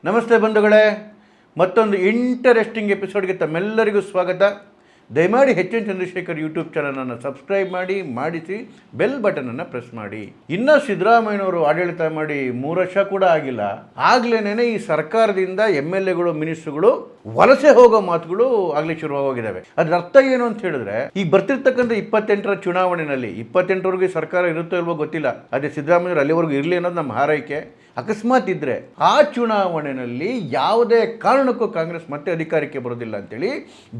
ನಮಸ್ತೆ ಬಂಧುಗಳೇ, ಮತ್ತೊಂದು ಇಂಟರೆಸ್ಟಿಂಗ್ ಎಪಿಸೋಡ್ಗೆ ತಮ್ಮೆಲ್ಲರಿಗೂ ಸ್ವಾಗತ. ದಯಮಾಡಿ ಎಚ್.ಎನ್. ಚಂದ್ರಶೇಖರ್ ಯೂಟ್ಯೂಬ್ ಚಾನಲನ್ನು ಸಬ್ಸ್ಕ್ರೈಬ್ ಮಾಡಿಸಿ ಬೆಲ್ ಬಟನನ್ನು ಪ್ರೆಸ್ ಮಾಡಿ. ಇನ್ನೂ ಸಿದ್ದರಾಮಯ್ಯನವರು ಆಡಳಿತ ಮಾಡಿ 3 ವರ್ಷ ಕೂಡ ಆಗಿಲ್ಲ. ಆಗ್ಲೇನೆ ಈ ಸರ್ಕಾರದಿಂದ MLAಗಳು ಮಿನಿಸ್ಟ್ರುಗಳು ವಲಸೆ ಹೋಗೋ ಮಾತುಗಳು ಆಗಲಿ ಶುರುವಾಗಿದ್ದಾವೆ. ಅದ್ರ ಅರ್ಥ ಏನು ಅಂತ ಹೇಳಿದ್ರೆ, ಈಗ ಬರ್ತಿರ್ತಕ್ಕಂಥ 28ರ ಚುನಾವಣೆಯಲ್ಲಿ 28ವರೆಗೂ ಸರ್ಕಾರ ಇರುತ್ತೋ ಇಲ್ವೋ ಗೊತ್ತಿಲ್ಲ. ಅದೇ ಸಿದ್ದರಾಮಯ್ಯವರು ಅಲ್ಲಿವರೆಗೂ ಇರಲಿ ಅನ್ನೋದು ನಮ್ಮ ಹಾರೈಕೆ. ಅಕಸ್ಮಾತ್ ಇದ್ದರೆ ಆ ಚುನಾವಣೆಯಲ್ಲಿ ಯಾವುದೇ ಕಾರಣಕ್ಕೂ ಕಾಂಗ್ರೆಸ್ ಮತ್ತೆ ಅಧಿಕಾರಕ್ಕೆ ಬರೋದಿಲ್ಲ ಅಂತೇಳಿ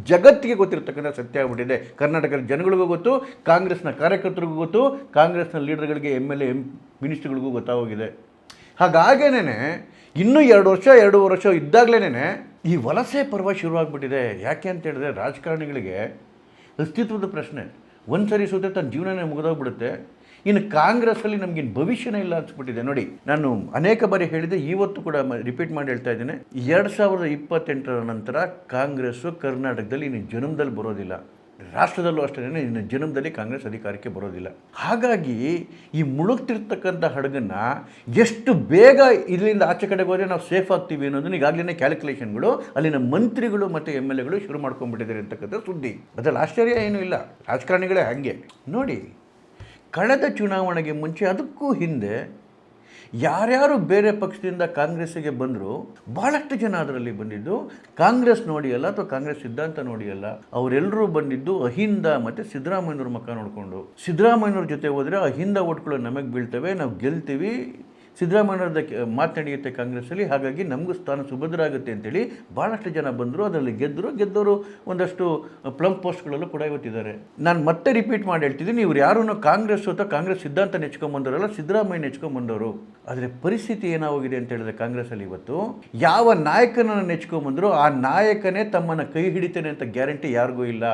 ಜಗತ್ತಿಗೆ ಗೊತ್ತಿರತಕ್ಕಂಥ ಸತ್ಯ ಆಗ್ಬಿಟ್ಟಿದೆ. ಕರ್ನಾಟಕದ ಜನಗಳಿಗೂ ಗೊತ್ತು, ಕಾಂಗ್ರೆಸ್ನ ಕಾರ್ಯಕರ್ತರಿಗೂ ಗೊತ್ತು, ಕಾಂಗ್ರೆಸ್ನ ಲೀಡರ್ಗಳಿಗೆ MLA ಮಿನಿಸ್ಟ್ರುಗಳಿಗೂ ಗೊತ್ತಾಗೋಗಿದೆ. ಹಾಗಾಗೇನೆ ಇನ್ನೂ 2 ವರ್ಷ ಇದ್ದಾಗಲೇ ಈ ವಲಸೆ ಪರ್ವ ಶುರುವಾಗ್ಬಿಟ್ಟಿದೆ. ಯಾಕೆ ಅಂತ ಹೇಳಿದ್ರೆ, ರಾಜಕಾರಣಿಗಳಿಗೆ ಅಸ್ತಿತ್ವದ ಪ್ರಶ್ನೆ. ಒಂದು ಸರಿ ಸೋತೆ ತನ್ನ ಜೀವನನೇ ಮುಗಿದೋಗ್ಬಿಡುತ್ತೆ. ಇನ್ನು ಕಾಂಗ್ರೆಸ್ಸಲ್ಲಿ ನಮಗಿನ್ನು ಭವಿಷ್ಯನೇ ಇಲ್ಲ ಅನ್ಸ್ಬಿಟ್ಟಿದೆ. ನೋಡಿ, ನಾನು ಅನೇಕ ಬಾರಿ ಹೇಳಿದೆ, ಇವತ್ತು ಕೂಡ ರಿಪೀಟ್ ಮಾಡಿ ಹೇಳ್ತಾ ಇದ್ದೇನೆ, 2028ರ ನಂತರ ಕಾಂಗ್ರೆಸ್ಸು ಕರ್ನಾಟಕದಲ್ಲಿ ಇನ್ನು ಜನ್ಮದಲ್ಲಿ ಬರೋದಿಲ್ಲ. ರಾಷ್ಟ್ರದಲ್ಲೂ ಅಷ್ಟೇ, ಇನ್ನು ಜನ್ಮದಲ್ಲಿ ಕಾಂಗ್ರೆಸ್ ಅಧಿಕಾರಕ್ಕೆ ಬರೋದಿಲ್ಲ. ಹಾಗಾಗಿ ಈ ಮುಳುಗ್ತಿರ್ತಕ್ಕಂಥ ಹಡಗನ್ನು ಎಷ್ಟು ಬೇಗ ಇದರಿಂದ ಆಚೆ ಕಡೆಗೆ ಹೋದರೆ ನಾವು ಸೇಫ್ ಆಗ್ತೀವಿ ಅನ್ನೋದನ್ನ ಈಗಾಗಲೇ ಕ್ಯಾಲ್ಕುಲೇಷನ್ಗಳು ಅಲ್ಲಿನ ಮಂತ್ರಿಗಳು ಮತ್ತು MLAಗಳು ಶುರು ಮಾಡ್ಕೊಂಡ್ಬಿಟ್ಟಿದ್ದಾರೆ ಅಂತಕ್ಕಂಥ ಸುದ್ದಿ. ಅದರಲ್ಲಿ ಆಶ್ಚರ್ಯ ಏನೂ ಇಲ್ಲ, ರಾಜಕಾರಣಿಗಳೇ ಹಾಗೆ. ನೋಡಿ, ಕಳೆದ ಚುನಾವಣೆಗೆ ಮುಂಚೆ, ಅದಕ್ಕೂ ಹಿಂದೆ ಯಾರ್ಯಾರು ಬೇರೆ ಪಕ್ಷದಿಂದ ಕಾಂಗ್ರೆಸ್ಸಿಗೆ ಬಂದರೂ ಭಾಳಷ್ಟು ಜನ ಅದರಲ್ಲಿ ಬಂದಿದ್ದು ಕಾಂಗ್ರೆಸ್ ನೋಡಿಯಲ್ಲ ಅಥವಾ ಕಾಂಗ್ರೆಸ್ ಸಿದ್ಧಾಂತ ನೋಡಿಯಲ್ಲ. ಅವರೆಲ್ಲರೂ ಬಂದಿದ್ದು ಅಹಿಂದ ಮತ್ತು ಸಿದ್ದರಾಮಯ್ಯನವ್ರ ಮುಖ ನೋಡಿಕೊಂಡು. ಸಿದ್ದರಾಮಯ್ಯನವ್ರ ಜೊತೆ ಹೋದರೆ ಅಹಿಂದ ಓಟ್ಗಳು ನಮಗೆ ಬೀಳ್ತವೆ, ನಾವು ಗೆಲ್ತೀವಿ, ಸಿದ್ದರಾಮಯ್ಯವ್ರದ ಮಾತನಾಡಿಯುತ್ತೆ ಕಾಂಗ್ರೆಸ್ಸಲ್ಲಿ, ಹಾಗಾಗಿ ನಮಗೂ ಸ್ಥಾನ ಸುಭದ್ರ ಆಗುತ್ತೆ ಅಂತೇಳಿ ಭಾಳಷ್ಟು ಜನ ಬಂದರು. ಅದರಲ್ಲಿ ಗೆದ್ದವರು ಒಂದಷ್ಟು ಪ್ಲಂಪ್ ಪೋಸ್ಟ್ಗಳಲ್ಲೂ ಕೂಡ ಇವತ್ತಿದ್ದಾರೆ. ನಾನು ಮತ್ತೆ ರಿಪೀಟ್ ಮಾಡಿ ಹೇಳ್ತಿದ್ದೀನಿ, ಇವ್ರು ಯಾರೂ ಕಾಂಗ್ರೆಸ್ ಅಥವಾ ಕಾಂಗ್ರೆಸ್ ಸಿದ್ಧಾಂತ ನೆಚ್ಕೊಂಬಂದವರಲ್ಲ, ಸಿದ್ದರಾಮಯ್ಯ ನೆಚ್ಕೊಂಬಂದವರು. ಆದರೆ ಪರಿಸ್ಥಿತಿ ಏನಾಗಿದೆ ಅಂತ ಹೇಳಿದ್ರೆ, ಕಾಂಗ್ರೆಸ್ಸಲ್ಲಿ ಇವತ್ತು ಯಾವ ನಾಯಕನನ್ನು ನೆಚ್ಕೊಂಬಂದ್ರು ಆ ನಾಯಕನೇ ತಮ್ಮನ್ನು ಕೈ ಹಿಡಿತೇನೆ ಅಂತ ಗ್ಯಾರಂಟಿ ಯಾರಿಗೂ ಇಲ್ಲ.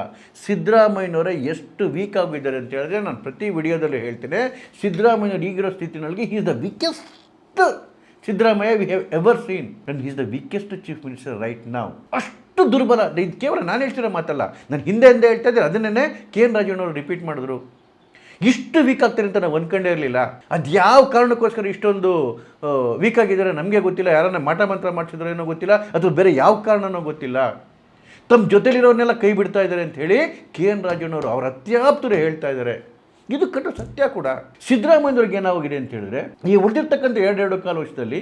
ಸಿದ್ದರಾಮಯ್ಯನವರೇ ಎಷ್ಟು ವೀಕ್ ಆಗಿದ್ದಾರೆ ಅಂತ ಹೇಳಿದ್ರೆ, ನಾನು ಪ್ರತಿ ವಿಡಿಯೋದಲ್ಲೂ ಹೇಳ್ತೇನೆ, ಸಿದ್ದರಾಮಯ್ಯವ್ರು ಈಗಿರೋ ಸ್ಥಿತಿನಲ್ಲಿ he is the weakest Siddaramaiah we have ever seen, and he is the weakest chief minister right now. ಅಷ್ಟು ದುರ್ಬಲ. ಇದು ಕೇವಲ ನಾನು ಹೇಳ್ತಿರೋ ಮಾತಲ್ಲ, ನಾನು ಹಿಂದೆ ಹೇಳ್ತಾ ಇದ್ದೆ, ಅದನ್ನೇ KN ರಾಜಣ್ಣವರು ರಿಪೀಟ್ ಮಾಡಿದ್ರು. ಇಷ್ಟು ವೀಕ್ ಆಗ್ತಾರೆ ಅಂತ ನಾವು ಅಂದ್ಕೊಂಡೇ ಇರಲಿಲ್ಲ. ಅದು ಯಾವ ಕಾರಣಕ್ಕೋಸ್ಕರ ಇಷ್ಟೊಂದು ವೀಕ್ ಆಗಿದ್ದಾರೆ ನಮಗೆ ಗೊತ್ತಿಲ್ಲ. ಯಾರನ್ನ ಮಾಟ ಮಂತ್ರ ಮಾಡಿಸಿದ್ರು ಏನೋ ಗೊತ್ತಿಲ್ಲ, ಅಥವಾ ಬೇರೆ ಯಾವ ಕಾರಣನೋ ಗೊತ್ತಿಲ್ಲ. ತಮ್ಮ ಜೊತೆಲಿರೋರನ್ನೆಲ್ಲ ಕೈ ಬಿಡ್ತಾ ಇದ್ದಾರೆ ಅಂತ ಹೇಳಿ KN ರಾಜಣ್ಣವರು ಅವರ ಅತ್ಯಾಪ್ತರು ಹೇಳ್ತಾ ಇದ್ದಾರೆ. ಇದು ಕಟ್ಟು ಸತ್ಯ ಕೂಡ. ಸಿದ್ದರಾಮಯ್ಯವ್ರಿಗೆ ಏನಾಗಿದೆ ಅಂತ ಹೇಳಿದ್ರೆ, ಈ ಉಳಿದಿರ್ತಕ್ಕಂಥ 2.25 ವರ್ಷದಲ್ಲಿ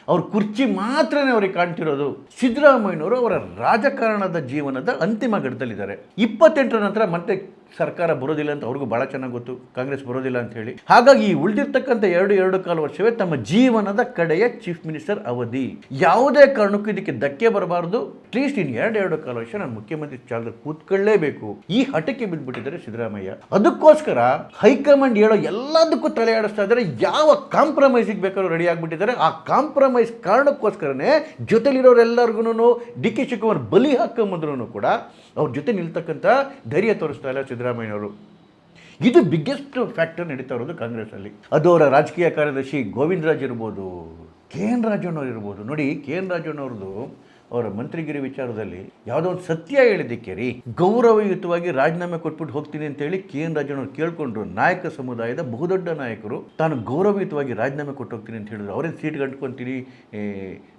ಅವ್ರ ಕುರ್ಚಿ ಮಾತ್ರನೇ ಅವ್ರಿಗೆ ಕಾಣ್ತಿರೋದು. ಸಿದ್ದರಾಮಯ್ಯನವರು ಅವರ ರಾಜಕಾರಣದ ಜೀವನದ ಅಂತಿಮ ಘಟ್ಟದಲ್ಲಿದ್ದಾರೆ. 28ರ ನಂತರ ಮತ್ತೆ ಸರ್ಕಾರ ಬರೋದಿಲ್ಲ ಅಂತ ಅವ್ರಿಗೂ ಭಾಳ ಚೆನ್ನಾಗಿ ಗೊತ್ತು, ಕಾಂಗ್ರೆಸ್ ಬರೋದಿಲ್ಲ ಅಂತ ಹೇಳಿ. ಹಾಗಾಗಿ ಈ ಉಳಿದಿರ್ತಕ್ಕಂಥ 2.25 ವರ್ಷವೇ ತಮ್ಮ ಜೀವನದ ಕಡೆಯ ಚೀಫ್ ಮಿನಿಸ್ಟರ್ ಅವಧಿ. ಯಾವುದೇ ಕಾರಣಕ್ಕೂ ಇದಕ್ಕೆ ಧಕ್ಕೆ ಬರಬಾರ್ದು. ಅಟ್ಲೀಸ್ಟ್ ಇನ್ನು 2.25 ವರ್ಷ ನಾನು ಮುಖ್ಯಮಂತ್ರಿ ಚಾಲದಲ್ಲಿ ಕೂತ್ಕೊಳ್ಳೇಬೇಕು. ಈ ಹಠಕ್ಕೆ ಬಿದ್ದುಬಿಟ್ಟಿದ್ದಾರೆ ಸಿದ್ದರಾಮಯ್ಯ. ಅದಕ್ಕೋಸ್ಕರ ಹೈಕಮಾಂಡ್ ಹೇಳೋ ಎಲ್ಲದಕ್ಕೂ ತಲೆ ಆಡಿಸ್ತಾ ಇದ್ದಾರೆ. ಯಾವ ಕಾಂಪ್ರಮೈಸಿಗೆ ಬೇಕಾದ್ರೂ ರೆಡಿ ಆಗಿಬಿಟ್ಟಿದ್ದಾರೆ. ಆ ಕಾಂಪ್ರಮೈಸ್ ಕಾರಣಕ್ಕೋಸ್ಕರನೇ ಜೊತೆಲಿರೋರೆಲ್ಲರಿಗೂ DK ಶಿವಕುಮಾರ್ ಬಲಿ ಹಾಕೊಂಬಂದ್ರೂ ಕೂಡ ಅವ್ರ ಜೊತೆ ನಿಲ್ತಕ್ಕಂಥ ಧೈರ್ಯ ತೋರಿಸ್ತಾ ಇಲ್ಲ ಸಿದ್ದರಾಮಯ್ಯನವರು. ಇದು ಬಿಗ್ಗೆಸ್ಟ್ ಫ್ಯಾಕ್ಟರ್ ನಡೀತಾ ಇರೋದು ಕಾಂಗ್ರೆಸ್ಸಲ್ಲಿ. ಅದು ಅವರ ರಾಜಕೀಯ ಕಾರ್ಯದರ್ಶಿ ಗೋವಿಂದರಾಜ್ ಇರ್ಬೋದು, KN ರಾಜಣ್ಣವ್ರು ಇರ್ಬೋದು. ನೋಡಿ, KN ರಾಜಣ್ಣವ್ರದ್ದು ಅವರ ಮಂತ್ರಿಗಿರಿ ವಿಚಾರದಲ್ಲಿ ಯಾವುದೋ ಒಂದು ಸತ್ಯ ಹೇಳಿದ್ದಕ್ಕೆ ಗೌರವಯುತವಾಗಿ ರಾಜೀನಾಮೆ ಕೊಟ್ಬಿಟ್ಟು ಹೋಗ್ತೀನಿ ಅಂತೇಳಿ KN ರಾಜಣ್ಣವ್ರು ಕೇಳ್ಕೊಂಡ್ರು. ನಾಯಕ ಸಮುದಾಯದ ಬಹುದೊಡ್ಡ ನಾಯಕರು ತಾನು ಗೌರವಯುತವಾಗಿ ರಾಜೀನಾಮೆ ಕೊಟ್ಟು ಹೋಗ್ತೀನಿ ಅಂತ ಹೇಳಿದ್ರು. ಅವರೇ ಸೀಟ್ ಗಂಟ್ಕೊತೀನಿ,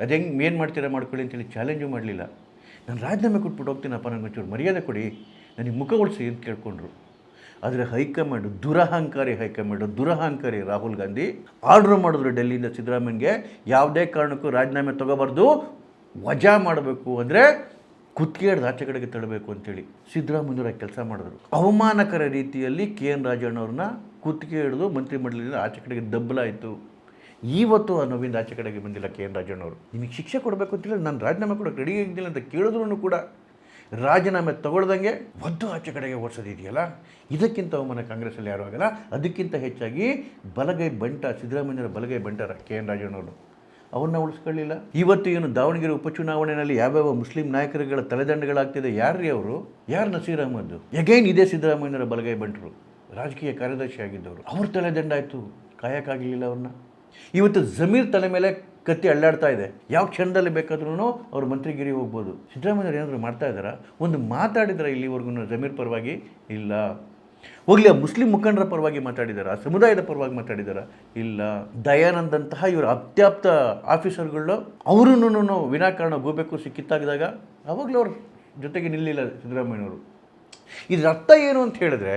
ಅದು ಹೆಂಗೆ ಏನು ಮಾಡ್ತೀರಾ ಮಾಡ್ಕೊಳ್ಳಿ ಅಂತೇಳಿ ಚಾಲೆಂಜು ಮಾಡಲಿಲ್ಲ. ನಾನು ರಾಜೀನಾಮೆ ಕೊಟ್ಬಿಟ್ಟು ಹೋಗ್ತೀನಪ್ಪ, ನನಗೆ ಒಂಚೂರು ಮರ್ಯಾದೆ ಕೊಡಿ, ನನಗೆ ಮುಖ ಉಳಿಸಿ ಅಂತ ಕೇಳ್ಕೊಂಡ್ರು. ಆದರೆ ಹೈಕಮಾಂಡ್, ದುರಹಂಕಾರಿ ರಾಹುಲ್ ಗಾಂಧಿ ಆರ್ಡ್ರ್ ಮಾಡಿದ್ರು ಡೆಲ್ಲಿಯಿಂದ ಸಿದ್ದರಾಮಯ್ಯಗೆ, ಯಾವುದೇ ಕಾರಣಕ್ಕೂ ರಾಜೀನಾಮೆ ತೊಗೋಬಾರ್ದು, ವಜಾ ಮಾಡಬೇಕು, ಅಂದರೆ ಕುತ್ತಿಗೆ ಹಿಡ್ದು ಆಚೆ ಕಡೆಗೆ ತಳ್ಳಬೇಕು ಅಂತೇಳಿ ಸಿದ್ದರಾಮಯ್ಯವ್ರ ಕೆಲಸ ಮಾಡಿದ್ರು. ಅವಮಾನಕರ ರೀತಿಯಲ್ಲಿ KN ರಾಜಣ್ಣವ್ರನ್ನ ಕುತ್ತಿಗೆ ಹಿಡಿದು ಮಂತ್ರಿಮಂಡಲದಿಂದ ಆಚೆ ಕಡೆಗೆ ದಬ್ಬಲಾಯಿತು. ಇವತ್ತು ಆ ನೋವಿಂದ ಆಚೆ ಕಡೆಗೆ ಬಂದಿಲ್ಲ KN ರಾಜಣ್ಣವರು. ನಿಮಗೆ ಶಿಕ್ಷೆ ಕೊಡಬೇಕು ಅಂತಿಲ್ಲ, ನಾನು ರಾಜೀನಾಮೆ ಕೊಡೋಕೆ ರೆಡಿ ಆಗಿದ್ದಿಲ್ಲ ಅಂತ ಕೇಳಿದ್ರು ಕೂಡ ರಾಜೀನಾಮೆ ತಗೊಳ್ದಂಗೆ ಒದ್ದು ಆಚೆ ಕಡೆಗೆ ಓಡಿಸೋದಿದೆಯಲ್ಲ, ಇದಕ್ಕಿಂತ ಅವಮಾನ ಕಾಂಗ್ರೆಸ್ಸಲ್ಲಿ ಯಾರೂ ಆಗಲ್ಲ. ಅದಕ್ಕಿಂತ ಹೆಚ್ಚಾಗಿ ಬಲಗೈ ಬಂಟ, ಸಿದ್ದರಾಮಯ್ಯರ ಬಲಗೈ ಬಂಟಾರ KN ರಾಜಣ್ಣವರು, ಅವನ್ನ ಉಳಿಸ್ಕೊಳ್ಳಿಲ್ಲ. ಇವತ್ತು ಏನು ದಾವಣಗೆರೆ ಉಪಚುನಾವಣೆಯಲ್ಲಿ ಯಾವ್ಯಾವ ಮುಸ್ಲಿಂ ನಾಯಕರುಗಳ ತಲೆದಂಡಗಳಾಗ್ತಿದೆ, ಯಾರ್ರೀ ಅವರು? ಯಾರು ನಸೀರ್ ಅಹಮದ್? ಎಗೈನ್ ಇದೇ ಸಿದ್ದರಾಮಯ್ಯರ ಬಲಗೈ ಬಂಟರು, ರಾಜಕೀಯ ಕಾರ್ಯದರ್ಶಿ ಆಗಿದ್ದವರು. ಅವ್ರ ತಲೆದಂಡ ಆಯಿತು, ಕಾಯಕ್ಕಾಗಲಿಲ್ಲ ಅವ್ರನ್ನ. ಇವತ್ತು ಜಮೀರ್ ತಲೆ ಮೇಲೆ ಕತ್ತಿ ಅಳ್ಳಾಡ್ತಾ ಇದೆ. ಯಾವ ಕ್ಷಣದಲ್ಲಿ ಬೇಕಾದ್ರೂ ಅವ್ರು ಮಂತ್ರಿಗಿರಿ ಹೋಗ್ಬೋದು. ಸಿದ್ದರಾಮಯ್ಯವ್ರು ಏನಾದರೂ ಮಾಡ್ತಾ ಇದ್ದಾರಾ? ಒಂದು ಮಾತಾಡಿದ್ರೆ ಇಲ್ಲಿವರೆಗೂ ಜಮೀರ್ ಪರವಾಗಿ ಇಲ್ಲ. ಹೋಗ್ಲಿ ಆ ಮುಸ್ಲಿಂ ಮುಖಂಡರ ಪರವಾಗಿ ಮಾತಾಡಿದಾರ, ಆ ಸಮುದಾಯದ ಪರವಾಗಿ ಮಾತಾಡಿದಾರ? ಇಲ್ಲ. ದಯಾನಂದ್ ಅಂತಹ ಇವರು ಅತ್ಯಾಪ್ತ ಆಫೀಸರ್ಗಳು ಅವರೂ ವಿನಾಕಾರಣ ಗೋಬೇಕು ಸಿಕ್ಕಿತ್ತಾಗಿದಾಗ ಅವಾಗಲೂ ಅವ್ರ ಜೊತೆಗೆ ನಿಲ್ಲಿಲ್ಲ ಸಿದ್ದರಾಮಯ್ಯನವರು. ಇದರ ಅರ್ಥ ಏನು ಅಂತ ಹೇಳಿದ್ರೆ,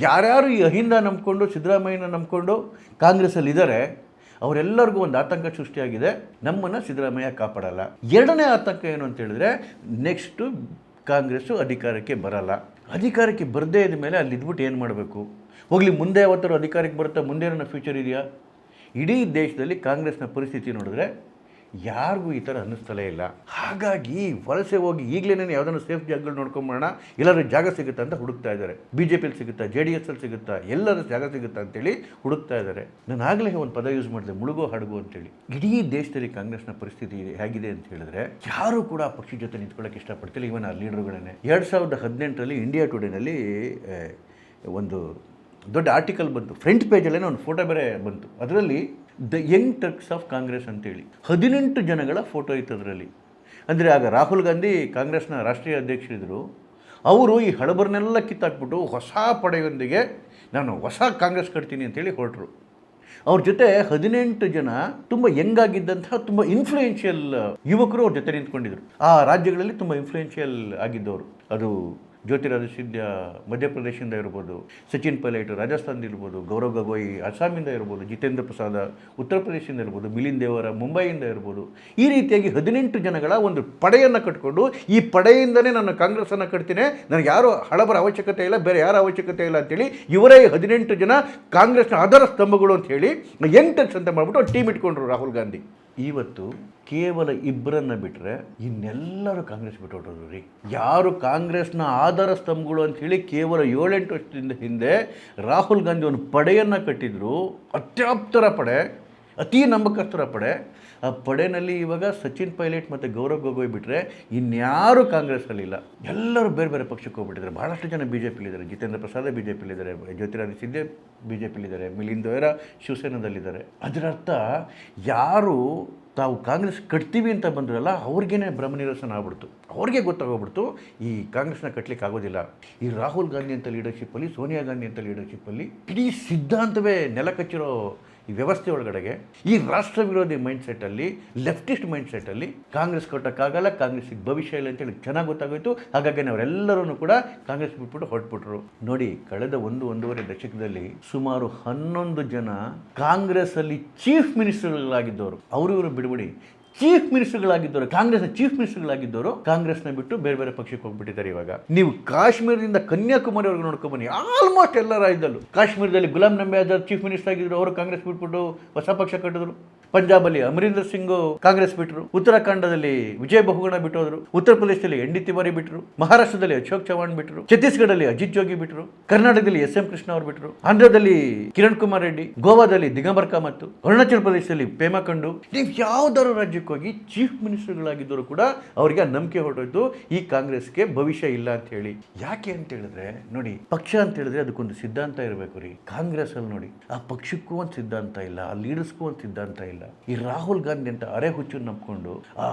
ಯಾರ್ಯಾರು ಈ ಅಹಿಂದ ನಂಬ್ಕೊಂಡು ಸಿದ್ದರಾಮಯ್ಯನ ನಂಬ್ಕೊಂಡು ಕಾಂಗ್ರೆಸ್ಸಲ್ಲಿ ಇದ್ದಾರೆ ಅವರೆಲ್ಲರಿಗೂ ಒಂದು ಆತಂಕ ಸೃಷ್ಟಿಯಾಗಿದೆ, ನಮ್ಮನ್ನು ಸಿದ್ದರಾಮಯ್ಯ ಕಾಪಾಡಲ್ಲ. ಎರಡನೇ ಆತಂಕ ಏನು ಅಂತ ಹೇಳಿದ್ರೆ, ನೆಕ್ಸ್ಟು ಕಾಂಗ್ರೆಸ್ಸು ಅಧಿಕಾರಕ್ಕೆ ಬರಲ್ಲ. ಅಧಿಕಾರಕ್ಕೆ ಬರದೇ ಇದ್ದ ಮೇಲೆ ಅಲ್ಲಿ ಇದ್ಬಿಟ್ಟು ಏನು ಮಾಡಬೇಕು? ಹೋಗಲಿ, ಮುಂದೆ ಯಾವತ್ತಾರು ಅಧಿಕಾರಕ್ಕೆ ಬರುತ್ತಾ, ಮುಂದೆ ನನ್ನ ಫ್ಯೂಚರ್ ಇದೆಯಾ? ಇಡೀ ದೇಶದಲ್ಲಿ ಕಾಂಗ್ರೆಸ್ನ ಪರಿಸ್ಥಿತಿ ನೋಡಿದ್ರೆ ಯಾರಿಗೂ ಈ ಥರ ಅನ್ನಿಸ್ತಲೇ ಇಲ್ಲ. ಹಾಗಾಗಿ ವಲಸೆ ಹೋಗಿ ಈಗಲೇ ಯಾವುದನ್ನು ಸೇಫ್ ಜಾಗಗಳು ನೋಡ್ಕೊಂಬೋಣ, ಎಲ್ಲರೂ ಜಾಗ ಸಿಗುತ್ತಾ ಅಂತ ಹುಡುಕ್ತಾ ಇದ್ದಾರೆ. BJPಯಲ್ಲಿ ಸಿಗುತ್ತಾ, JDS ಅಲ್ಲಿ ಸಿಗುತ್ತಾ, ಎಲ್ಲರೂ ಜಾಗ ಸಿಗುತ್ತಾ ಅಂತೇಳಿ ಹುಡುಕ್ತಾ ಇದ್ದಾರೆ. ನಾನು ಆಗಲೇ ಒಂದು ಪದ ಯೂಸ್ ಮಾಡಿದೆ, ಮುಳುಗೋ ಹಡಗು ಅಂತೇಳಿ. ಇಡೀ ದೇಶದಲ್ಲಿ ಕಾಂಗ್ರೆಸ್ನ ಪರಿಸ್ಥಿತಿ ಹೇಗಿದೆ ಅಂತ ಹೇಳಿದ್ರೆ, ಯಾರೂ ಕೂಡ ಆ ಪಕ್ಷದ ಜೊತೆ ನಿಂತ್ಕೊಳ್ಳೋಕೆ ಇಷ್ಟಪಡ್ತಿಲ್ಲ. ಇವನ್ ಆ ಲೀಡರ್ಗಳನ್ನೇ 2018ರಲ್ಲಿ ಇಂಡಿಯಾ ಟುಡೇನಲ್ಲಿ ಒಂದು ದೊಡ್ಡ ಆರ್ಟಿಕಲ್ ಬಂತು, ಫ್ರಂಟ್ ಪೇಜಲ್ಲೇ ಒಂದು ಫೋಟೋ ಬೇರೆ ಬಂತು. ಅದರಲ್ಲಿ the Young Turks of Congress ಅಂತೇಳಿ 18 ಜನಗಳ ಫೋಟೋ ಇತ್ತು ಅದರಲ್ಲಿ. ಅಂದರೆ ಆಗ ರಾಹುಲ್ ಗಾಂಧಿ ಕಾಂಗ್ರೆಸ್ನ ರಾಷ್ಟ್ರೀಯ ಅಧ್ಯಕ್ಷರಿದ್ದರು. ಅವರು ಈ ಹಳಬರನ್ನೆಲ್ಲ ಕಿತ್ತಾಕ್ಬಿಟ್ಟು ಹೊಸ ಪಡೆಯೊಂದಿಗೆ ನಾನು ಹೊಸ ಕಾಂಗ್ರೆಸ್ ಕಟ್ತೀನಿ ಅಂತೇಳಿ ಹೊರಟರು. ಅವ್ರ ಜೊತೆ 18 ಜನ ತುಂಬ ಯಂಗಾಗಿದ್ದಂತಹ ತುಂಬ ಇನ್ಫ್ಲೂಯೆನ್ಷಿಯಲ್ ಯುವಕರು ಅವ್ರ ಜೊತೆ ನಿಂತ್ಕೊಂಡಿದ್ರು. ಆ ರಾಜ್ಯಗಳಲ್ಲಿ ತುಂಬ ಇನ್ಫ್ಲೂಯೆನ್ಷಿಯಲ್ ಆಗಿದ್ದವರು. ಅದು ಜ್ಯೋತಿರಾದಿತ್ಯ ಸಿಂಧ್ಯಾ ಮಧ್ಯಪ್ರದೇಶದಿಂದ ಇರ್ಬೋದು, ಸಚಿನ್ ಪೈಲಟ್ ರಾಜಸ್ಥಾನದಿಂದ ಇರ್ಬೋದು, ಗೌರವ್ ಗೊಗೋಯ್ ಅಸ್ಸಾಮಿಂದ ಇರ್ಬೋದು, ಜಿತೇಂದ್ರ ಪ್ರಸಾದ ಉತ್ತರ ಪ್ರದೇಶದಿಂದ ಇರ್ಬೋದು, ಮಿಲಿಂದ್ ದೇವರ ಮುಂಬೈಯಿಂದ ಇರ್ಬೋದು. ಈ ರೀತಿಯಾಗಿ 18 ಜನಗಳ ಒಂದು ಪಡೆಯನ್ನು ಕಟ್ಕೊಂಡು, ಈ ಪಡೆಯಿಂದಲೇ ನಾನು ಕಾಂಗ್ರೆಸ್ಸನ್ನು ಕಟ್ತೀನಿ, ನನಗೆ ಯಾರು ಹಳಬರ ಅವಶ್ಯಕತೆ ಇಲ್ಲ, ಬೇರೆ ಯಾರ ಅವಶ್ಯಕತೆ ಇಲ್ಲ ಅಂತೇಳಿ ಇವರೇ 18 ಜನ ಕಾಂಗ್ರೆಸ್ನ ಆಧಾರ ಸ್ತಂಭಗಳು ಅಂತ ಹೇಳಿ ಯಂಗ್ ಟರ್ಕ್ಸ್ ಅಂತ ಮಾಡ್ಬಿಟ್ಟು ಟೀಮ್ ಇಟ್ಕೊಂಡ್ರು ರಾಹುಲ್ ಗಾಂಧಿ. ಇವತ್ತು ಕೇವಲ ಇಬ್ಬರನ್ನು ಬಿಟ್ಟರೆ ಇನ್ನೆಲ್ಲರೂ ಕಾಂಗ್ರೆಸ್ ಬಿಟ್ಟು ಹೊರಟೋದ್ರು ರೀ. ಯಾರು ಕಾಂಗ್ರೆಸ್ನ ಆಧಾರ ಸ್ತಂಭಗಳು ಅಂಥೇಳಿ ಕೇವಲ 7-8 ವರ್ಷದಿಂದ ಹಿಂದೆ ರಾಹುಲ್ ಗಾಂಧಿ ಒಂದು ಪಡೆಯನ್ನು ಕಟ್ಟಿದ್ರು, ಅತ್ಯಾಪ್ತರ ಪಡೆ, ಅತಿ ನಂಬಿಕಸ್ಥರ ಪಡೆ. ಆ ಪಡೆಯಲ್ಲಿ ಇವಾಗ ಸಚಿನ್ ಪೈಲಟ್ ಮತ್ತು ಗೌರವ್ ಗೊಗೋಯ್ ಬಿಟ್ಟರೆ ಇನ್ಯಾರೂ ಕಾಂಗ್ರೆಸ್ಸಲ್ಲಿಲ್ಲ. ಎಲ್ಲರೂ ಬೇರೆ ಬೇರೆ ಪಕ್ಷಕ್ಕೆ ಹೋಗ್ಬಿಟ್ಟಿದ್ದಾರೆ. ಭಾಳಷ್ಟು ಜನ BJPಲಿದ್ದಾರೆ, ಜಿತೇಂದ್ರ ಪ್ರಸಾದ BJPಲಿದ್ದಾರೆ, ಜ್ಯೋತಿರಾದಿತ್ಯ ಸಿಂಧ್ಯಾ BJPಲಿದ್ದಾರೆ, ಮಿಲಿಂದ್ ದೇವರ ಶಿವಸೇನಾದಲ್ಲಿದ್ದಾರೆ. ಅದರರ್ಥ ಯಾರು ತಾವು ಕಾಂಗ್ರೆಸ್ ಕಟ್ತೀವಿ ಅಂತ ಬಂದ್ರಲ್ಲ ಅವ್ರಿಗೇನೆ ಭ್ರಮನಿರಸನ ಆಗ್ಬಿಡ್ತು. ಅವ್ರಿಗೆ ಗೊತ್ತಾಗೋಗ್ಬಿಡ್ತು ಈ ಕಾಂಗ್ರೆಸ್ನ ಕಟ್ಟಲಿಕ್ಕೆ ಆಗೋದಿಲ್ಲ. ಈ ರಾಹುಲ್ ಗಾಂಧಿ ಅಂತ ಲೀಡರ್ಶಿಪ್ಪಲ್ಲಿ, ಸೋನಿಯಾ ಗಾಂಧಿ ಅಂತ ಲೀಡರ್ಶಿಪ್ಪಲ್ಲಿ ಇಡೀ ಸಿದ್ಧಾಂತವೇ ನೆಲ ಕಚ್ಚಿರೋ ಈ ವ್ಯವಸ್ಥೆ ಒಳಗಡೆಗೆ ಈ ರಾಷ್ಟ್ರ ವಿರೋಧಿ ಮೈಂಡ್ಸೆಟ್ಟಲ್ಲಿ, ಲೆಫ್ಟಿಸ್ಟ್ ಮೈಂಡ್ಸೆಟ್ಟಲ್ಲಿ ಕಾಂಗ್ರೆಸ್ ಕಟ್ಟೋಕ್ಕಾಗಲ್ಲ, ಕಾಂಗ್ರೆಸ್ಸಿಗೆ ಭವಿಷ್ಯ ಇಲ್ಲ ಅಂತೇಳಿ ಚೆನ್ನಾಗಿ ಗೊತ್ತಾಗೋಯ್ತು. ಹಾಗಾಗಿ ಅವರೆಲ್ಲರೂ ಕೂಡ ಕಾಂಗ್ರೆಸ್ ಬಿಟ್ಬಿಟ್ಟು ಹೊರಟ್ಬಿಟ್ರು. ನೋಡಿ, ಕಳೆದ 1-1.5 ದಶಕದಲ್ಲಿ ಸುಮಾರು 11 ಜನ ಕಾಂಗ್ರೆಸ್ಸಲ್ಲಿ ಚೀಫ್ ಮಿನಿಸ್ಟರ್ಗಳಾಗಿದ್ದವರು, ಅವರು ಇವರು ಬಿಡ್ಬಿಡಿ, ಚೀಫ್ ಮಿನಿಸ್ಟರ್ಗಳಾಗಿದ್ದವರು, ಕಾಂಗ್ರೆಸ್ನ ಚೀಫ್ ಮಿನಿಸ್ಟರ್ಗಳಾಗಿದ್ದವರು ಕಾಂಗ್ರೆಸ್ನ ಬಿಟ್ಟು ಬೇರೆ ಬೇರೆ ಪಕ್ಷಕ್ಕೆ ಹೋಗ್ಬಿಟ್ಟಿದ್ದಾರೆ. ಇವಾಗ ನೀವು ಕಾಶ್ಮೀರದಿಂದ ಕನ್ಯಾಕುಮಾರಿವರೆಗೂ ನೋಡ್ಕೊಂಬನ್ನಿ, ಆಲ್ಮೋಸ್ಟ್ ಎಲ್ಲ ರಾಜ್ಯದಲ್ಲೂ. ಕಾಶ್ಮೀರದಲ್ಲಿ ಗುಲಾಂ ನಬಿ ಆಜಾದ್ ಚೀಫ್ ಮಿನಿಸ್ಟರ್ ಆಗಿದ್ರು, ಅವರು ಕಾಂಗ್ರೆಸ್ ಬಿಟ್ಬಿಟ್ಟು ಹೊಸ ಪಕ್ಷ ಕಟ್ಟಿದ್ರು. ಪಂಜಾಬಲ್ಲಿ ಅಮರೀಂದರ್ ಸಿಂಗ್ ಕಾಂಗ್ರೆಸ್ ಬಿಟ್ಟರು. ಉತ್ತರಾಖಂಡದಲ್ಲಿ ವಿಜಯ್ ಬಹುಗುಣ ಬಿಟ್ಟೋದ್ರು. ಉತ್ತರ ಪ್ರದೇಶದಲ್ಲಿ ND ತಿವಾರಿ ಬಿಟ್ಟರು. ಮಹಾರಾಷ್ಟ್ರದಲ್ಲಿ ಅಶೋಕ್ ಚವಾಣ್ ಬಿಟ್ಟರು. ಛತ್ತೀಸ್ಗಢದಲ್ಲಿ ಅಜಿತ್ ಜೋಗಿ ಬಿಟ್ಟರು. ಕರ್ನಾಟಕದಲ್ಲಿ SM ಕೃಷ್ಣ ಅವರು ಬಿಟ್ಟರು. ಆಂಧ್ರದಲ್ಲಿ ಕಿರಣ್ ಕುಮಾರ್ ರೆಡ್ಡಿ, ಗೋವಾದಲ್ಲಿ ದಿಗಂಬರ್ ಕಾಮತ್, ಅರುಣಾಚಲ ಪ್ರದೇಶದಲ್ಲಿ ಪೇಮಾ ಖಂಡು. ನೀವು ಯಾವ್ದಾದ್ರು ರಾಜ್ಯಕ್ಕೆ ಹೋಗಿ ಚೀಫ್ ಮಿನಿಸ್ಟರ್ಗಳಾಗಿದ್ದರು ಕೂಡ ಅವರಿಗೆ ಆ ನಂಬಿಕೆ ಹೊರಟೋಯ್ತು, ಈ ಕಾಂಗ್ರೆಸ್ಗೆ ಭವಿಷ್ಯ ಇಲ್ಲ ಅಂತ ಹೇಳಿ. ಯಾಕೆ ಅಂತ ಹೇಳಿದ್ರೆ, ನೋಡಿ, ಪಕ್ಷ ಅಂತ ಹೇಳಿದ್ರೆ ಅದಕ್ಕೊಂದು ಸಿದ್ಧಾಂತ ಇರಬೇಕು ರೀ. ಕಾಂಗ್ರೆಸ್ ಅಲ್ಲಿ ನೋಡಿ, ಆ ಪಕ್ಷಕ್ಕೂ ಒಂದು ಸಿದ್ಧಾಂತ ಇಲ್ಲ, ಆ ಲೀಡರ್ಸ್ಗೂ ಒಂದು ಸಿದ್ಧಾಂತ ಇಲ್ಲ. ಈ ರಾಹುಲ್ ಗಾಂಧಿ ಅಂತ ಅರೆ ಹುಚ್ಚು ನಂಬ್ಕೊಂಡು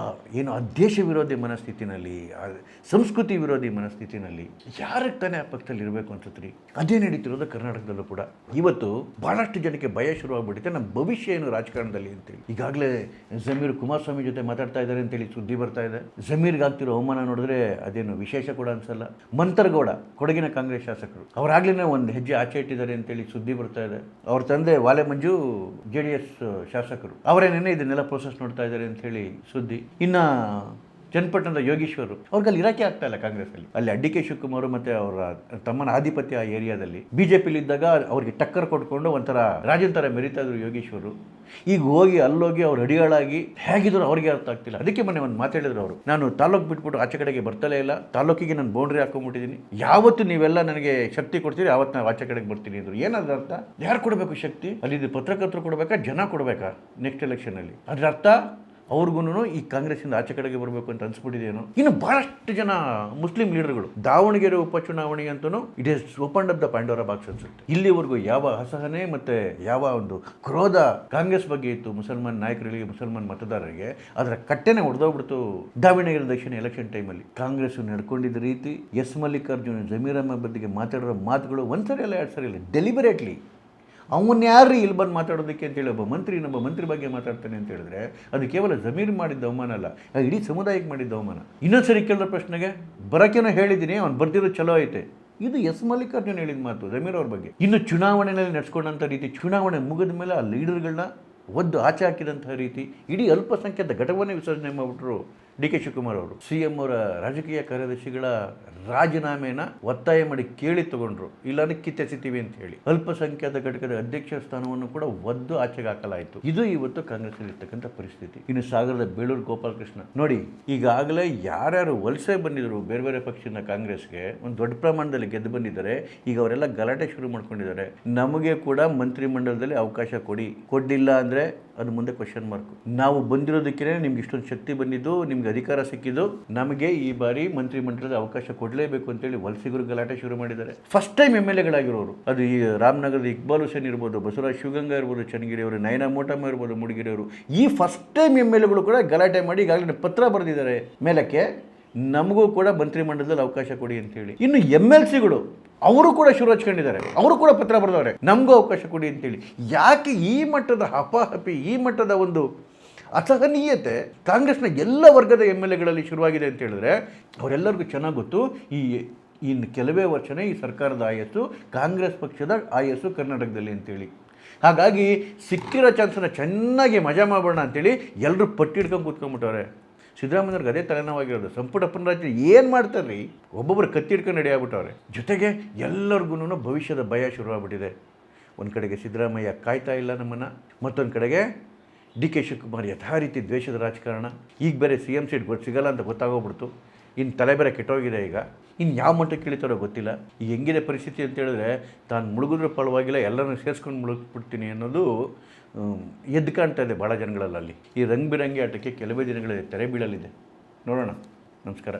ಏನು ಆ ದೇಶ ವಿರೋಧಿ ಮನಸ್ಥಿತಿನಲ್ಲಿ, ಆ ಸಂಸ್ಕೃತಿ ವಿರೋಧಿ ಮನಸ್ಥಿತಿನಲ್ಲಿ ಯಾರಿಗೆ ತಾನೇ ಆ ಪಕ್ಷದಲ್ಲಿ ಇರಬೇಕು ಅನ್ಸುತ್ತೀರಿ? ಅದೇ ನಡೀತಿರೋದು ಕರ್ನಾಟಕದಲ್ಲೂ ಕೂಡ. ಇವತ್ತು ಬಹಳಷ್ಟು ಜನಕ್ಕೆ ಭಯ ಶುರುವಾಗ್ಬಿಟ್ಟಿದೆ, ನಮ್ಮ ಭವಿಷ್ಯ ಏನು ರಾಜಕಾರಣದಲ್ಲಿ ಅಂತೇಳಿ. ಈಗಾಗಲೇ ಜಮೀರ್ ಕುಮಾರಸ್ವಾಮಿ ಜೊತೆ ಮಾತಾಡ್ತಾ ಇದ್ದಾರೆ ಅಂತೇಳಿ ಸುದ್ದಿ ಬರ್ತಾ ಇದೆ. ಜಮೀರ್ಗೆ ಆಗ್ತಿರೋ ಅವಮಾನ ನೋಡಿದ್ರೆ ಅದೇನು ವಿಶೇಷ ಕೂಡ ಅನ್ಸಲ್ಲ. ಮಂತರಗೌಡ, ಕೊಡಗಿನ ಕಾಂಗ್ರೆಸ್ ಶಾಸಕರು, ಅವರಾಗ್ಲೇ ಒಂದು ಹೆಜ್ಜೆ ಆಚೆ ಇಟ್ಟಿದ್ದಾರೆ ಅಂತೇಳಿ ಸುದ್ದಿ ಬರ್ತಾ ಇದೆ. ಅವ್ರ ತಂದೆ ವಾಲೆ ಮಂಜು JDS ಶಾಸಕರು, ಅವರೇನೇನೆ ಇದನ್ನೆಲ್ಲ ಪ್ರೋಸೆಸ್ ನೋಡ್ತಾ ಇದ್ದಾರೆ ಅಂತ ಹೇಳಿ ಸುದ್ದಿ. ಇನ್ನು ಚನ್ನಪಟ್ಟಣದ ಯೋಗೀಶ್ವರು, ಅವ್ರಿಗಲ್ಲಿ ಇರಾಕೆ ಆಗ್ತಾ ಇಲ್ಲ ಕಾಂಗ್ರೆಸ್ಸಲ್ಲಿ. ಅಲ್ಲಿ DK ಶಿವಕುಮಾರ್ ಮತ್ತು ಅವರ ತಮ್ಮನ ಆಧಿಪತ್ಯ ಆ ಏರಿಯಾದಲ್ಲಿ BJPಲಿದ್ದಾಗ ಅವ್ರಿಗೆ ಟಕ್ಕರ್ ಕೊಟ್ಕೊಂಡು ಒಂಥರ ರಾಜನ್ ಥರ ಮೆರಿತಾ ಇದ್ರು ಯೋಗೀಶ್ವರು. ಈಗ ಹೋಗಿ ಅಲ್ಲೋಗಿ ಅವ್ರು ಅಡಿಯಾಳಾಗಿ ಹೇಗಿದ್ರು ಅವ್ರಿಗೆ ಅರ್ಥ ಆಗ್ತಿಲ್ಲ. ಅದಕ್ಕೆ ಮೊನ್ನೆ ಒಂದು ಮಾತಾಡಿದ್ರು ಅವರು, ನಾನು ತಾಲೂಕು ಬಿಟ್ಬಿಟ್ಟು ಆಚೆ ಕಡೆಗೆ ಬರ್ತಲೇ ಇಲ್ಲ, ತಾಲೂಕಿಗೆ ನಾನು ಬೌಂಡ್ರಿ ಹಾಕೊಂಡ್ಬಿಟ್ಟಿದ್ದೀನಿ, ಯಾವತ್ತು ನೀವೆಲ್ಲ ನನಗೆ ಶಕ್ತಿ ಕೊಡ್ತೀರಿ ಆವತ್ತು ನಾವು ಆಚೆ ಕಡೆಗೆ ಬರ್ತೀನಿ ಅಂದರು. ಏನಾದ್ರ ಅರ್ಥ? ಯಾರು ಕೊಡಬೇಕು ಶಕ್ತಿ? ಅಲ್ಲಿ ಪತ್ರಕರ್ತರು ಕೊಡಬೇಕಾ, ಜನ ಕೊಡಬೇಕಾ ನೆಕ್ಸ್ಟ್ ಎಲೆಕ್ಷನಲ್ಲಿ? ಅದ್ರ ಅರ್ಥ ಅವ್ರಿಗೂ ಈ ಕಾಂಗ್ರೆಸ್ಸಿಂದ ಆಚೆ ಕಡೆಗೆ ಬರಬೇಕು ಅಂತ ಅನ್ಸ್ಬಿಟ್ಟಿದೇನೋ. ಇನ್ನು ಬಹಳಷ್ಟು ಜನ ಮುಸ್ಲಿಂ ಲೀಡರ್ಗಳು ದಾವಣಗೆರೆ ಉಪಚುನಾವಣೆಗೆ ಅಂತೂ it is open up the Pandora box ಅನ್ಸುತ್ತೆ. ಇಲ್ಲಿವರೆಗೂ ಯಾವ ಅಸಹನೆ ಮತ್ತೆ ಯಾವ ಒಂದು ಕ್ರೋಧ ಕಾಂಗ್ರೆಸ್ ಬಗ್ಗೆ ಇತ್ತು ಮುಸಲ್ಮಾನ್ ನಾಯಕರಿಗೆ, ಮುಸಲ್ಮಾನ್ ಮತದಾರರಿಗೆ, ಅದರ ಕಟ್ಟೆನೆ ಹೊಡೆದೋಗ್ಬಿಡ್ತು ದಾವಣಗೆರೆ ದಕ್ಷಿಣ ಎಲೆಕ್ಷನ್ ಟೈಮಲ್ಲಿ. ಕಾಂಗ್ರೆಸ್ ನಡ್ಕೊಂಡಿದ್ದ ರೀತಿ, ಎಸ್ ಮಲ್ಲಿಕಾರ್ಜುನ್ ಜಮೀರ್ ಅಹ್ಮದ್ ಬಗ್ಗೆ ಮಾತಾಡಿರೋ ಮಾತುಗಳು ಒಂದ್ಸರಿ ಅಲ್ಲ ಎರಡು ಸರಿ ಇಲ್ಲ, ಡೆಲಿಬರೇಟ್ಲಿ ಅವನ್ನ ಯಾರು ಇಲ್ಲಿ ಬಂದು ಮಾತಾಡೋದಕ್ಕೆ ಅಂತೇಳಿ ಒಬ್ಬ ಮಂತ್ರಿ ಬಗ್ಗೆ ಮಾತಾಡ್ತಾನೆ ಅಂತ ಹೇಳಿದ್ರೆ ಅದು ಕೇವಲ ಜಮೀರ್ ಮಾಡಿದ್ದ ಅವಮಾನ ಅಲ್ಲ, ಇಡೀ ಸಮುದಾಯಕ್ಕೆ ಮಾಡಿದ್ದ ಅವಮಾನ. ಇನ್ನೊಂದ್ಸರಿ ಕೇಳಿದ ಪ್ರಶ್ನೆಗೆ ಬರೋಕೇನೋ ಹೇಳಿದ್ದೀನಿ, ಅವ್ನು ಬರ್ತಿರೋ ಚಲೋ ಐತೆ. ಇದು ಎಸ್ ಮಲ್ಲಿಕಾರ್ಜುನ್ ಹೇಳಿದ ಮಾತು ಜಮೀರ್ ಅವ್ರ ಬಗ್ಗೆ. ಇನ್ನು ಚುನಾವಣೆಯಲ್ಲಿ ನಡ್ಸ್ಕೊಂಡಂಥ ರೀತಿ, ಚುನಾವಣೆ ಮುಗಿದ ಮೇಲೆ ಆ ಲೀಡರ್ಗಳನ್ನ ಒದ್ದು ಆಚೆ ಹಾಕಿದಂತಹ ರೀತಿ, ಇಡೀ ಅಲ್ಪಸಂಖ್ಯಾತ ಘಟಕವನ್ನೇ ವಿಸರ್ಜನೆ ಮಾಡಿಬಿಟ್ರು ಡಿ ಕೆ ಶಿವಕುಮಾರ್ ಅವರು. CM ಅವರ ರಾಜಕೀಯ ಕಾರ್ಯದರ್ಶಿಗಳ ರಾಜೀನಾಮೆನ ಒತ್ತಾಯ ಮಾಡಿ ಕೇಳಿ ತಗೊಂಡ್ರು, ಇಲ್ಲಾಂದ್ರೆ ಕಿತ್ತೆಸಿತೀವಿ ಅಂತ ಹೇಳಿ. ಅಲ್ಪಸಂಖ್ಯಾತ ಘಟಕದ ಅಧ್ಯಕ್ಷ ಸ್ಥಾನವನ್ನು ಕೂಡ ಒದ್ದು ಆಚೆಗೆ ಹಾಕಲಾಯಿತು. ಇದು ಇವತ್ತು ಕಾಂಗ್ರೆಸ್ ಇರ್ತಕ್ಕಂಥ ಪರಿಸ್ಥಿತಿ. ಇನ್ನು ಸಾಗರದ ಬೇಳೂರು ಗೋಪಾಲಕೃಷ್ಣ ನೋಡಿ, ಈಗಾಗಲೇ ಯಾರ್ಯಾರು ವಲಸೆ ಬಂದಿದ್ರು ಬೇರೆ ಬೇರೆ ಪಕ್ಷದಿಂದ ಕಾಂಗ್ರೆಸ್ಗೆ, ಒಂದು ದೊಡ್ಡ ಪ್ರಮಾಣದಲ್ಲಿ ಗೆದ್ದು ಬಂದಿದ್ದಾರೆ. ಈಗ ಅವರೆಲ್ಲ ಗಲಾಟೆ ಶುರು ಮಾಡ್ಕೊಂಡಿದ್ದಾರೆ. ನಮಗೆ ಕೂಡ ಮಂತ್ರಿಮಂಡಲದಲ್ಲಿ ಅವಕಾಶ ಕೊಡ್ಲಿಲ್ಲ ಅಂದರೆ ಅದು ಮುಂದೆ ಕ್ವಶನ್ ಮಾರ್ಕ್. ನಾವು ಬಂದಿರೋದಕ್ಕೆ ನಿಮ್ಗೆ ಇಷ್ಟೊಂದು ಶಕ್ತಿ ಬಂದಿದ್ದು, ನಿಮ್ಗೆ ಅಧಿಕಾರ ಸಿಕ್ಕಿದ್ದು, ನಮಗೆ ಈ ಬಾರಿ ಮಂತ್ರಿಮಂಡಲದ ಅವಕಾಶ ಕೊಡಲೇಬೇಕು ಅಂತೇಳಿ ವಲಸಿಗರು ಗಲಾಟೆ ಶುರು ಮಾಡಿದ್ದಾರೆ. First time MLA ಗಳಾಗಿರೋರು. ಅದು ಈ ರಾಮನಗರದ ಇಕ್ಬಾಲ್ ಹುಸೇನ್ ಇರ್ಬೋದು, ಬಸವರಾಜ್ ಶಿವಗಂಗಾ ಇರ್ಬೋದು, ಚನ್ನಗಿರಿ ಅವರು, ನಯನಾ ಮೋಟಮ್ಮ ಇರ್ಬೋದು, ಮುಡಿಗಿರಿ ಅವರು, ಈ ಫಸ್ಟ್ ಟೈಮ್ MLA ಗಳು ಕೂಡ ಗಲಾಟೆ ಮಾಡಿ ಈಗಾಗಲೇ ಪತ್ರ ಬರೆದಿದ್ದಾರೆ ಮೇಲಕ್ಕೆ, ನಮಗೂ ಕೂಡ ಮಂತ್ರಿಮಂಡಲದಲ್ಲಿ ಅವಕಾಶ ಕೊಡಿ ಅಂತೇಳಿ. ಇನ್ನು MLCಗಳು ಅವರು ಕೂಡ ಶುರು ಹಚ್ಕೊಂಡಿದ್ದಾರೆ, ಅವರು ಕೂಡ ಪತ್ರ ಬರೆದವ್ರೆ, ನಮಗೂ ಅವಕಾಶ ಕೊಡಿ ಅಂತೇಳಿ. ಯಾಕೆ ಈ ಮಟ್ಟದ ಹಪಾಹಪಿ, ಈ ಮಟ್ಟದ ಒಂದು ಅಸಹನೀಯತೆ ಕಾಂಗ್ರೆಸ್ನ ಎಲ್ಲ ವರ್ಗದ MLAಗಳಲ್ಲಿ ಶುರುವಾಗಿದೆ ಅಂತ ಹೇಳಿದ್ರೆ ಅವರೆಲ್ಲರಿಗೂ ಚೆನ್ನಾಗಿ ಗೊತ್ತು, ಇನ್ನು ಕೆಲವೇ ವರ್ಷನೇ ಈ ಸರ್ಕಾರದ ಆಯಸ್ಸು, ಕಾಂಗ್ರೆಸ್ ಪಕ್ಷದ ಆಯಸ್ಸು ಕರ್ನಾಟಕದಲ್ಲಿ ಅಂತೇಳಿ. ಹಾಗಾಗಿ ಸಿಕ್ಕಿರೋ ಚಾನ್ಸನ್ನು ಚೆನ್ನಾಗಿ ಮಜಾ ಮಾಡೋಣ ಅಂತೇಳಿ ಎಲ್ಲರೂ ಪಟ್ಟಿ ಹಿಡ್ಕೊಂಡು ಕೂತ್ಕೊಂಡ್ಬಿಟ್ಟವ್ರೆ. ಸಿದ್ದರಾಮಯ್ಯವ್ರಿಗೆ ಅದೇ ತಲೆನೋವಾಗಿರೋದು. ಸಂಪುಟ ಪುನರಾಚನೆ ಏನು ಮಾಡ್ತಾರೆ ರೀ, ಒಬ್ಬೊಬ್ಬರು ಕತ್ತಿ ಹಿಡ್ಕೊಂಡು ನಡೆಯಾಗ್ಬಿಟ್ಟವ್ರೆ. ಜೊತೆಗೆ ಎಲ್ಲರಿಗೂ ಭವಿಷ್ಯದ ಭಯ ಶುರುವಾಗ್ಬಿಟ್ಟಿದೆ. ಒಂದು ಕಡೆಗೆ ಸಿದ್ದರಾಮಯ್ಯ ಕಾಯ್ತಾ ಇಲ್ಲ ನಮ್ಮನ್ನು, ಮತ್ತೊಂದು ಕಡೆಗೆ ಡಿ ಕೆ ಶಿವಕುಮಾರ್ ಯಥಾ ರೀತಿ ದ್ವೇಷದ ರಾಜಕಾರಣ. ಈಗ ಬೇರೆ CM ಸೀಟ್ ಸಿಗಲ್ಲ ಅಂತ ಗೊತ್ತಾಗೋಗ್ಬಿಡ್ತು. ಇನ್ನು ತಲೆ ಬೇರೆ ಕೆಟ್ಟೋಗಿದೆ. ಈಗ ಇನ್ನು ಯಾವ ಮಟ್ಟಕ್ಕೆ ಇಳಿತಾರೋ ಗೊತ್ತಿಲ್ಲ. ಈಗ ಹೆಂಗಿದೆ ಪರಿಸ್ಥಿತಿ ಅಂತ ಹೇಳಿದ್ರೆ, ತಾನು ಮುಳುಗಿದ್ರೂ ಪರವಾಗಿಲ್ಲ, ಎಲ್ಲರನ್ನೂ ಸೇರಿಸ್ಕೊಂಡು ಮುಳುಗ್ಬಿಡ್ತೀನಿ ಅನ್ನೋದು ಎದ್ದು ಕಾಣ್ತಾ ಇದೆ ಭಾಳ ಜನಗಳಲ್ಲಿ. ಈ ರಂಗ್ ಬಿರಂಗಿ ಆಟಕ್ಕೆ ಕೆಲವೇ ದಿನಗಳಲ್ಲಿ ತೆರೆ ಬೀಳಲಿದೆ. ನೋಡೋಣ. ನಮಸ್ಕಾರ.